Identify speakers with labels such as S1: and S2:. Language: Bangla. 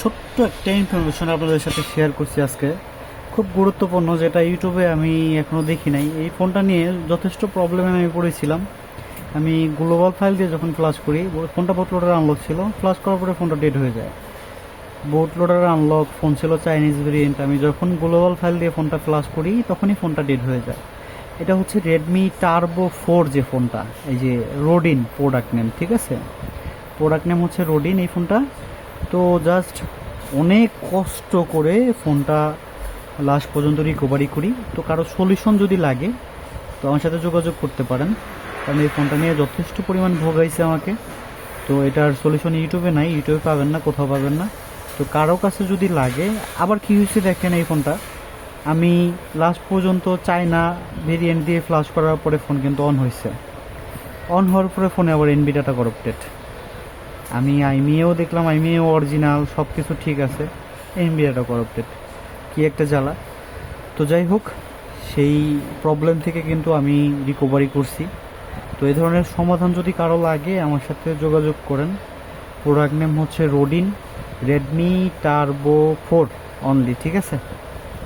S1: ছোট্ট একটা ইনফরমেশন আপনাদের সাথে শেয়ার করছি আজকে, খুব গুরুত্বপূর্ণ, যেটা ইউটিউবে আমি এখনও দেখি নাই। এই ফোনটা নিয়ে যথেষ্ট প্রবলেমে আমি পড়েছিলাম। আমি গ্লোবাল ফাইল দিয়ে যখন ফ্লাশ করি, ফোনটা বুট লোডার আনলক ছিল, ফ্লাশ করার পরে ফোনটা ডেড হয়ে যায়। বুট লোডার আনলক ফোন ছিল চাইনিজ ভেরিয়েন্ট, আমি যখন গ্লোবাল ফাইল দিয়ে ফোনটা ফ্লাশ করি তখনই ফোনটা ডেড হয়ে যায়। এটা হচ্ছে রেডমি টার্বো 4 যে ফোনটা, এই যে রোডিন প্রোডাক্ট নেম, ঠিক আছে, প্রোডাক্ট নেম হচ্ছে রোডিন এই ফোনটা। তো জাস্ট অনেক কষ্ট করে ফোনটা লাস্ট পর্যন্ত রিকভারি করি। তো কারো সলিউশন যদি লাগে তো আমার সাথে যোগাযোগ করতে পারেন, কারণ এই ফোনটা নিয়ে যথেষ্ট পরিমাণ ভোগাইছে আমাকে। তো এটার সলিউশন ইউটিউবে নাই, ইউটিউবে পাবেন না, কোথাও পাবেন না। তো কারো কাছে যদি লাগে, আবার কী হয়েছে দেখেন, এই ফোনটা আমি লাস্ট পর্যন্ত চায়না ভেরিয়েন্ট দিয়ে ফ্লাশ করার পরে ফোন কিন্তু অন হয়েছে। অন হওয়ার পরে ফোনে আবার এনবি ডাটা করাপ্টেড। আমি আইমিএও দেখলাম, আইমিএও অরিজিনাল, সব কিছু ঠিক আছে, এনবি ডাটা করাপ্টেড। কী একটা জ্বালা। তো যাই হোক, সেই প্রবলেম থেকে কিন্তু আমি রিকভারি করছি। তো এই ধরনের সমাধান যদি কারো লাগে আমার সাথে যোগাযোগ করেন। প্রোডাক্ট নেম হচ্ছে রোডিন, রেডমি টার্বো 4 অনলি, ঠিক আছে।